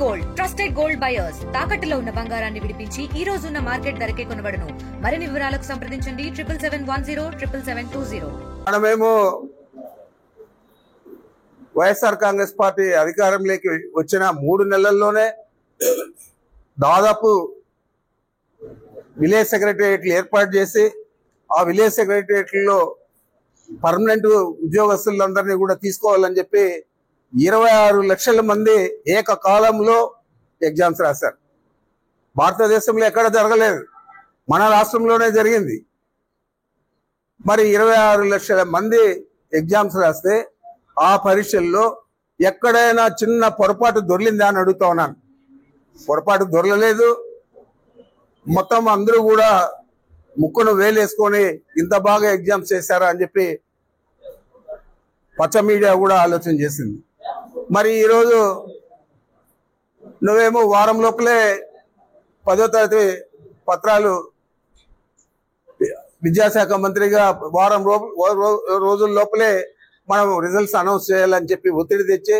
Gold trusted gold buyers తాకట్టులో ఉన్న బంగారాన్ని విడిపించి ఈ రోజు ఉన్న మార్కెట్ ధరకే కొనబడును. మరిన్ని వివరాలకు సంప్రదించండి 7710777720. మనమేమో వైఎస్ఆర్ కాంగ్రెస్ పార్టీ అధికారంలోకి వచ్చిన 3 నెలల్లోనే దాదాపు విలేజ్ సెక్రటేరియట్లు ఏర్పాటు చేసి ఆ విలేజ్ సెక్రటేరియట్లో పర్మనెంట్ ఉద్యోగస్తులందరినీ కూడా తీసుకోవాలని చెప్పి 26 లక్షల మంది ఏకకాలంలో ఎగ్జామ్స్ రాశారు. భారతదేశంలో ఎక్కడ జరగలేదు, మన రాష్ట్రంలోనే జరిగింది. మరి 26 లక్షల మంది ఎగ్జామ్స్ రాస్తే ఆ పరీక్షల్లో ఎక్కడైనా చిన్న పొరపాటు దొర్లిందా అని అడుగుతా ఉన్నాను. పొరపాటు దొరలలేదు. మొత్తం అందరూ కూడా ముక్కును వేలేసుకొని ఇంత బాగా ఎగ్జామ్స్ చేశారా అని చెప్పి పచ్చ మీడియా కూడా ఆలోచన చేసింది. మరి ఈరోజు నువ్వేమో వారం లోపలే 10వ తరగతి పత్రాలు విద్యాశాఖ మంత్రిగా వారం రోజుల లోపలే మనం రిజల్ట్స్ అనౌన్స్ చేయాలని చెప్పి ఒత్తిడి తెచ్చి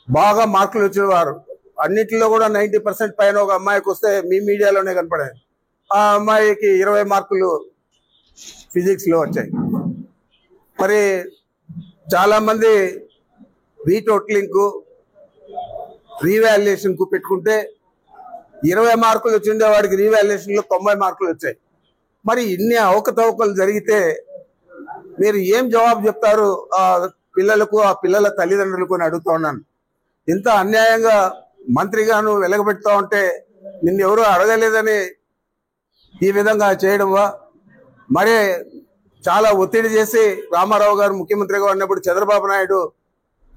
బాగా మార్కులు వచ్చిన వారు అన్నింటిలో కూడా 90% పైన ఒక అమ్మాయికి వస్తే మీ మీడియాలోనే కనపడాయి. ఆ అమ్మాయికి 20 మార్కులు ఫిజిక్స్లో వచ్చాయి. మరి చాలామంది రీటోటలింగ్కు రీవాల్యుయేషన్కు పెట్టుకుంటే 20 మార్కులు వచ్చిండే వాడికి రీవాల్యుయేషన్లో 90 మార్కులు వచ్చాయి. మరి ఇన్ని అవకతవకలు జరిగితే మీరు ఏం జవాబు చెప్తారు ఆ పిల్లలకు, ఆ పిల్లల తల్లిదండ్రులకు అని అడుగుతా ఉన్నాను. ఇంత అన్యాయంగా మంత్రిగాను వెలగబెడతా ఉంటే నిన్నెవరూ అడగలేదని ఈ విధంగా చేయడమా? మరి చాలా ఒత్తిడి చేసి రామారావు గారు ముఖ్యమంత్రిగా ఉన్నప్పుడు చంద్రబాబు నాయుడు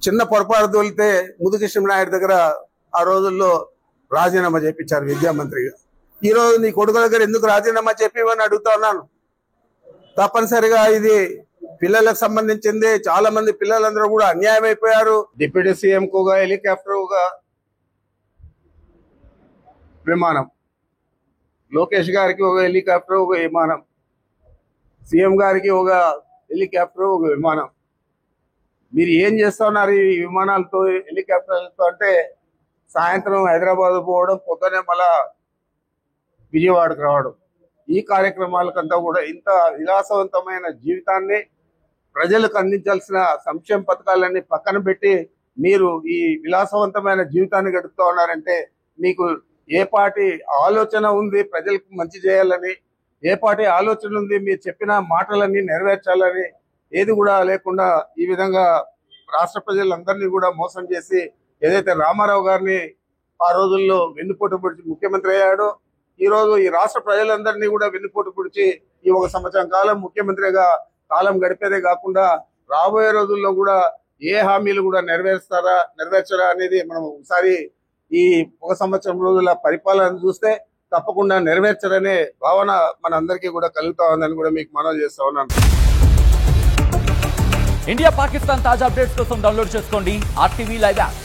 చిన్న పొరపాటు తోలితే ముదుకృష్ణ నాయుడు దగ్గర ఆ రోజుల్లో రాజీనామా చేయించారు విద్యామంత్రిగా. ఈరోజు నీ కొడుకు దగ్గర ఎందుకు రాజీనామా చెప్పివని అడుగుతా ఉన్నాను. తప్పనిసరిగా ఇది పిల్లలకు సంబంధించింది. చాలా మంది పిల్లలందరూ కూడా అన్యాయం అయిపోయారు. డిప్యూటీ సీఎంకు ఒక హెలికాప్టర్, ఒక విమానం, లోకేష్ గారికి ఒక హెలికాప్టర్, ఒక విమానం, సీఎం గారికి ఒక హెలికాప్టర్, ఒక విమానం. మీరు ఏం చేస్తా ఉన్నారు ఈ విమానాలతో, హెలికాప్టర్లతో? అంటే సాయంత్రం హైదరాబాద్ పోవడం, పొద్దునే మళ్ళా విజయవాడకు రావడం. ఈ కార్యక్రమాలకంతా కూడా ఇంత విలాసవంతమైన జీవితాన్ని, ప్రజలకు అందించాల్సిన సంక్షేమ పథకాలన్నీ పక్కన పెట్టి మీరు ఈ విలాసవంతమైన జీవితాన్ని గడుపుతూ ఉన్నారంటే మీకు ఏ పార్టీ ఆలోచన ఉంది ప్రజలకు మంచి చేయాలని? ఏ పార్టీ ఆలోచన ఉంది మీరు చెప్పిన మాటలన్నీ నెరవేర్చాలని? ఏది కూడా లేకుండా ఈ విధంగా రాష్ట్ర ప్రజలందరినీ కూడా మోసం చేసి ఏదైతే రామారావు గారిని ఆ రోజుల్లో వెన్నుపోటు పొడిచి ముఖ్యమంత్రి అయ్యాడో, ఈ రోజు ఈ రాష్ట్ర ప్రజలందరినీ కూడా వెన్నుపోటు పొడిచి ఈ 1 సంవత్సరం కాలం ముఖ్యమంత్రిగా కాలం గడిపేదే కాకుండా రాబోయే రోజుల్లో కూడా ఏ హామీలు కూడా నెరవేర్చరా అనేది మనం ఒకసారి ఈ 1 సంవత్సరం రోజుల పరిపాలన చూస్తే తప్పకుండా నెరవేర్చరనే భావన మనందరికీ కూడా కలుగుతా ఉందని కూడా మీకు మనవి చేస్తా ఉన్నాను. ఇండియా పాకిస్తాన్ తాజా అప్డేట్స్ కోసం డౌన్లోడ్ చేసుకోండి RTV లైవ్ యాప్.